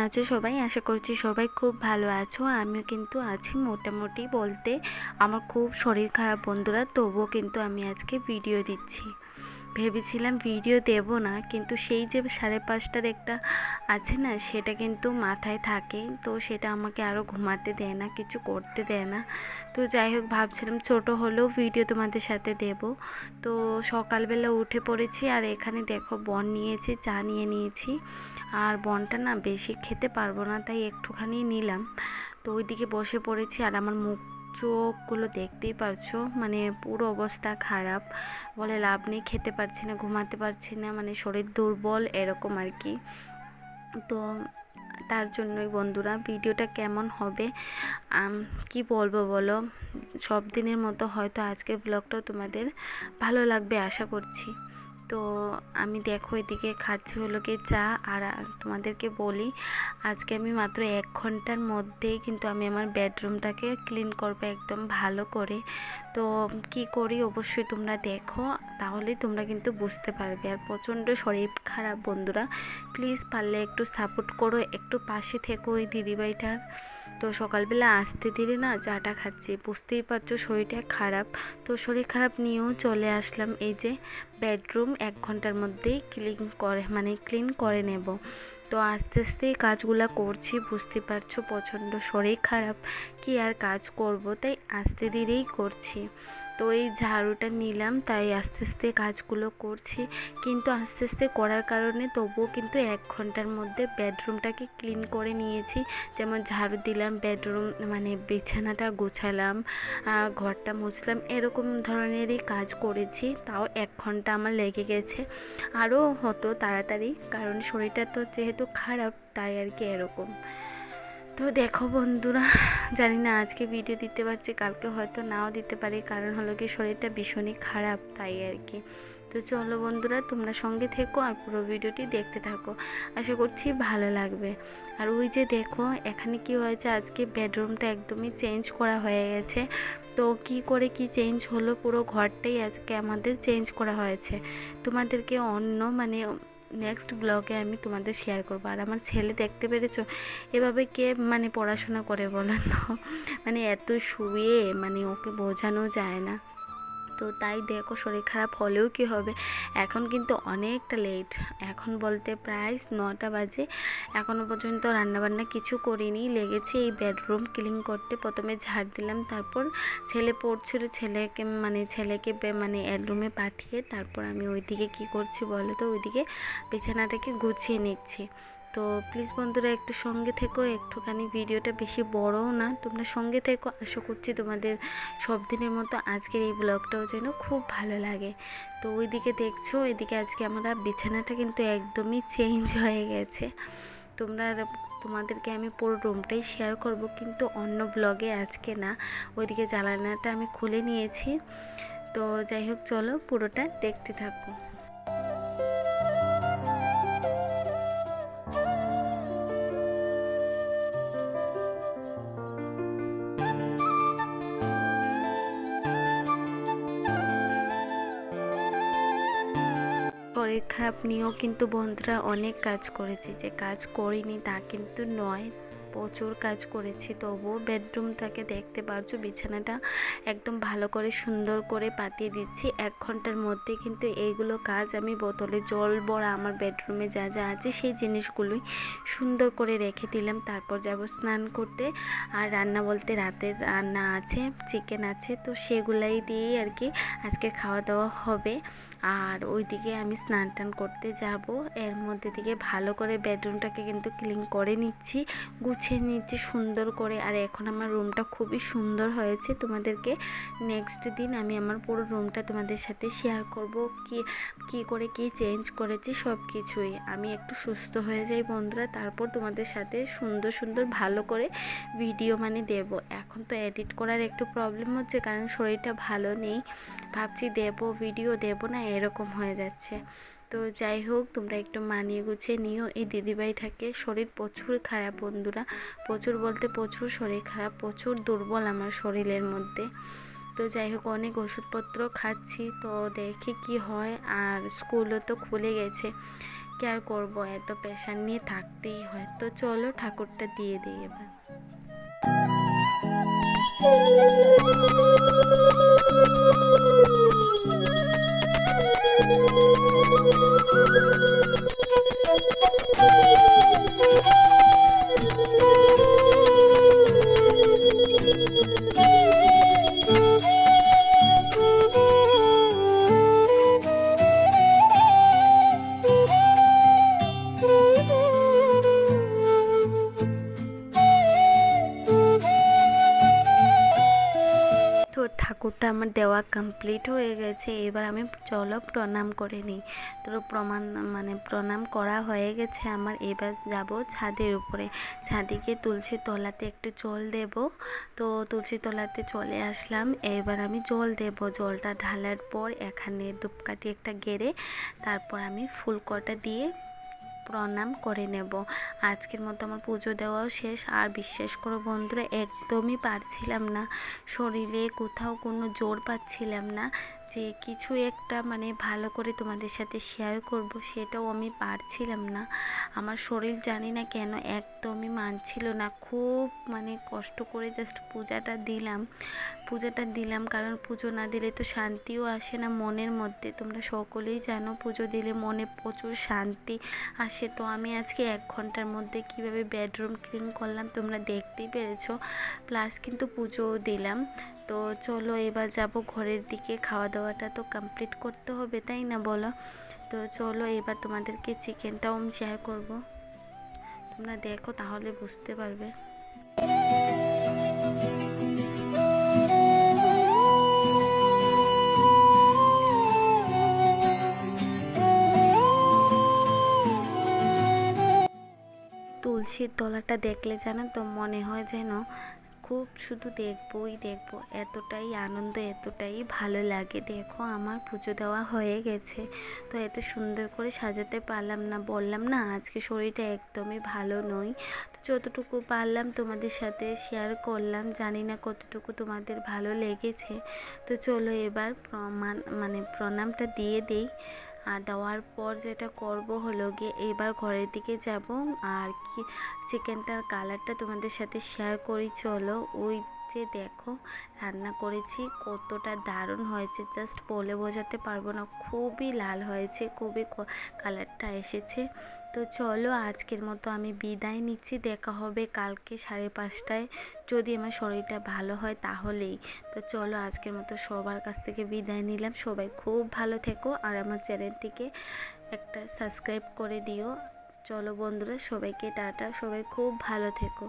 আছো সবাই? আশা করছি সবাই খুব ভালো আছো। আমিও কিন্তু আছি মোটামুটি বলতে। আমার খুব শরীর খারাপ বন্ধুরা, তবুও কিন্তু আমি আজকে ভিডিও দিচ্ছি। ভেবেছিলাম ভিডিও দেব না, কিন্তু সেই যে 5:30টার একটা আছে না, সেটা কিন্তু মাথায় থাকে, তো সেটা আমাকে আরও ঘুমাতে দেয় না, কিছু করতে দেয় না। তো যাই হোক, ভাবছিলাম ছোট হলেও ভিডিও তোমাদের সাথে দেব। তো সকালবেলা উঠে পড়েছি, আর এখানে দেখো বন নিয়েছি, চা নিয়ে নিয়েছি। আর বনটা না বেশি খেতে পারবো না, তাই একটুখানি নিলাম। তো ওইদিকে বসে পড়েছি, আর আমার মুখ চোখগুলো দেখতেই পারছো, মানে পুরো অবস্থা খারাপ। বলে লাভ নেই, খেতে পারছি না, ঘুমাতে পারছি না, মানে শরীর দুর্বল এরকম আর কি। তো তার জন্যই বন্ধুরা, ভিডিওটা কেমন হবে কি বলবো বলো। সব দিনের মতো হয়তো আজকের ব্লগটাও তোমাদের ভালো লাগবে আশা করছি। তো আমি দেখো এদিকে খাচ্ছি হলো কি চা। আর তোমাদেরকে বলি, আজকে আমি মাত্র 1 ঘন্টার মধ্যেই কিন্তু আমি আমার বেডরুমটাকে ক্লিন করবো একদম ভালো করে। তো কি করি অবশ্যই তোমরা দেখো, তাহলেই তোমরা কিন্তু বুঝতে পারবে। আর প্রচণ্ড শরীর খারাপ বন্ধুরা, প্লিজ পারলে একটু সাপোর্ট করো, একটু পাশে থেকো ওই দিদিভাইটার। তো সকালবেলা আসতে দিলে না চাটা খাচ্ছি, বুঝতেই পারছো শরীরটা খারাপ। তো শরীর খারাপ নিয়েও চলে আসলাম, এই যে বেডরুম 1 ঘন্টার মধ্যেই ক্লিন করে নেব। তো আস্তে আস্তে কাজগুলো করছি, বুঝতে পারছো প্রচণ্ড শরীর খারাপ, কি আর কাজ করব, তাই আস্তে ধীরেই করছি। তো এই ঝাড়ুটা নিলাম, তাই আস্তে আস্তে কাজগুলো করছি। কিন্তু আস্তে আস্তে করার কারণে তবুও কিন্তু 1 ঘন্টার মধ্যে বেডরুমটাকে ক্লিন করে নিয়েছি। যেমন ঝাড়ু দিলাম, বেডরুম বিছানাটা গোছালাম, ঘরটা মুছলাম, এরকম ধরনেরই কাজ করেছি। তাও 1 ঘন্টা আমার লেগে গেছে। আরও হতো তাড়াতাড়ি, কারণ শরীরটা তো যেহেতু খারাপ, তাই আর কি এরকম। তো দেখো বন্ধুরা, জানি না আজকে ভিডিও দিতে পারছি, কালকে হয়তো নাও দিতে পারি, কারণ হলো কি শরীরটা ভীষণই খারাপ, তাই আর কি। তো চলো বন্ধুরা, তোমরা সঙ্গে থেকো আর পুরো ভিডিওটি দেখতে থাকো, আশা করছি ভালো লাগবে। আর ওই যে দেখো এখানে কি হয়েছে, আজকে বেডরুমটা একদমই চেঞ্জ করা হয়ে গেছে। তো কি করে কি চেঞ্জ হলো, পুরো ঘরটাই আজকে আমাদের চেঞ্জ করা হয়েছে। তোমাদেরকে নেক্সট ব্লগে আমি তোমাদের শেয়ার করবো। আর আমার ছেলে দেখতে পেরেছো, এভাবে কে পড়াশোনা করে বলেন তো, এত শুয়ে ওকে বোঝানো যায় না। তো তাই দেখো, শরীর খারাপ হলেও কি হবে, এখন কিন্তু অনেকটা লেট, এখন বলতে প্রায় 9টা বাজে, এখনও পর্যন্ত রান্নাবান্না কিছু করিনি, লেগেছে এই বেডরুম ক্লিন করতে। প্রথমে ঝাড় দিলাম, তারপর ছেলে পড়ছিল, ছেলেকে রুমে পাঠিয়ে তারপর আমি ওইদিকে কি করছি বলো তো, ওইদিকে বিছানাটাকে গুছিয়ে নিচ্ছি। তো প্লিজ বন্ধুরা একটু সঙ্গে থেকো, একটুখানি ভিডিওটা বেশি বড়ও না, তোমরা সঙ্গে থেকো, আশা করছি তোমাদের সব দিনের মতো আজকের এই ব্লগটাও যেন খুব ভালো লাগে। তো ওইদিকে দেখছো, এদিকে আজকে আমরা বিছানাটা কিন্তু একদমই চেঞ্জ হয়ে গেছে। তোমাদেরকে আমি পুরো রুমটাই শেয়ার করব, কিন্তু অন্য ব্লগে আজকে না। ওইদিকে জানালাটা আমি খুলে নিয়েছি। তো যাই হোক, চলো পুরোটা দেখতে থাকো। শরীর খারাপ নিয়েও কিন্তু বন্ধুরা অনেক কাজ করেছি, যে কাজ করিনি তা কিন্তু নয়, প্রচুর কাজ করেছি। তবুও বেডরুমটাকে দেখতে পারছো, বিছানাটা একদম ভালো করে সুন্দর করে পাতিয়ে দিচ্ছি। 1 ঘন্টার মধ্যে কিন্তু এইগুলো কাজ, আমি বোতলে জল ভরা আমার বেডরুমে যা যা আছে সেই জিনিসগুলোই সুন্দর করে রেখে দিলাম। তারপর যাব স্নান করতে। আর রান্না বলতে রাতের রান্না আছে, চিকেন আছে, তো সেগুলাই দিয়েই আর কি আজকে খাওয়া দাওয়া হবে। আর ওইদিকে আমি স্নান টান করতে যাব, এর মধ্যে থেকে ভালো করে বেডরুমটাকে কিন্তু ক্লিন করে নিচ্ছি, গুছিয়ে নিচ্ছি সুন্দর করে। আর এখন আমার রুমটা খুবই সুন্দর হয়েছে, তোমাদেরকে নেক্সট দিন আমি আমার পুরো রুমটা তোমাদের সাথে শেয়ার করব, কি করে কি চেঞ্জ করেছি সব কিছুই। আমি একটু সুস্থ হয়ে যাই বন্ধুরা, তারপর তোমাদের সাথে সুন্দর সুন্দর ভালো করে ভিডিও দেব। এখন তো এডিট করার একটু প্রবলেম হচ্ছে, কারণ শরীরটা ভালো নেই, ভাবছি ভিডিও দেব না, এরকম হয়ে যাচ্ছে। তো যাই হোক, তোমরা একটু মানিয়ে গুছিয়ে নিও। এই দিদিভাইটাকে শরীর প্রচুর খারাপ বন্ধুরা, প্রচুর বলতে প্রচুর শরীর খারাপ, প্রচুর দুর্বল আমার শরীরের মধ্যে। তো যাই হোক, অনেক ওষুধপত্র খাচ্ছি, তো দেখি কি হয়। আর স্কুলও তো খুলে গেছে, কি আর করবো, এত প্রেশার নিয়ে থাকতেই হয়। তো চলো ঠাকুরটা দিয়ে দিই এবার। তো ঠাকুরটা আমার দেওয়া কমপ্লিট হয়ে গেছে। এবার আমি চলো প্রণাম করে নিই। তো প্রণাম করা হয়ে গেছে আমার। এবার যাব ছাদের উপরে। ছাদে গিয়ে তুলসীর তলাতে একটু জল দেব। তো তুলসীর তলাতে চলে আসলাম। এবার আমি জল দেব। জলটা ঢালার পর এখানে ধূপকাঠি একটা গেড়ে তারপর আমি ফুল কটা দিয়ে প্রণাম করে নেব। আজকের মতো আমার পুজো দেওয়াও শেষ। আর বিশ্বাস করো বন্ধুরা, একদমই পারছিলাম না, শরীরে কোথাও কোনো জোর পাচ্ছিলাম না যে কিছু একটা ভালো করে তোমাদের সাথে শেয়ার করব, সেটাও আমি পারছিলাম না। আমার শরীর জানি না কেন একদমই মানছিল না। খুব কষ্ট করে জাস্ট পূজাটা দিলাম, কারণ পুজো না দিলে তো শান্তিও আসে না মনের মধ্যে। তোমরা সকলেই জানো পুজো দিলে মনে প্রচুর শান্তি আসে। তো আমি আজকে 1 ঘন্টার মধ্যে কিভাবে বেডরুম ক্লিন করলাম তোমরা দেখতেই পেরেছো, প্লাস কিন্তু পুজোও দিলাম। তো চলো এবার যাব ঘরের দিকে। খাওয়া দাওয়াটা তো কমপ্লিট করতে হবে, তাই না বলো? তো চলো এবার তোমাদেরকে চিকেনটাও আমি শেয়ার করব, তোমরা দেখো তাহলে বুঝতে পারবে। তুলসীর তলাটা দেখলে জানো তো মনে হয় যেন খুব শুধু দেখবো, এতটাই আনন্দ, এতটাই ভালো লাগে। দেখো আমার পুজো দেওয়া হয়ে গেছে। তো এত সুন্দর করে সাজাতে পারলাম না, বললাম না আজকে শরীরটা একদমই ভালো নয়। তো যতটুকু পারলাম তোমাদের সাথে শেয়ার করলাম, জানি না কতটুকু তোমাদের ভালো লেগেছে। তো চলো এবার প্রণামটা দিয়ে দিই। আর দেওয়ার পর যেটা করব হলো গিয়ে এবার ঘরের দিকে যাব। আর কি চিকেনটার কালারটা তোমাদের সাথে শেয়ার করি চলো। ওই যে দেখো রান্না করেছি, কতটা দারুণ হয়েছে জাস্ট বলে বোঝাতে পারবো না। খুবই লাল হয়েছে, খুবই কালারটা এসেছে। তো চলো আজকের মতো আমি বিদায় নিচ্ছি। দেখা হবে কালকে 5:30টায়, যদি আমার শরীরটা ভালো হয় তাহলেই। তো চলো আজকের মতো সবার কাছ থেকে বিদায় নিলাম। সবাই খুব ভালো থেকো আর আমার চ্যানেলটিকে একটা সাবস্ক্রাইব করে দিও। চলো বন্ধুরা, সবাইকে টাটা, সবাই খুব ভালো থেকো।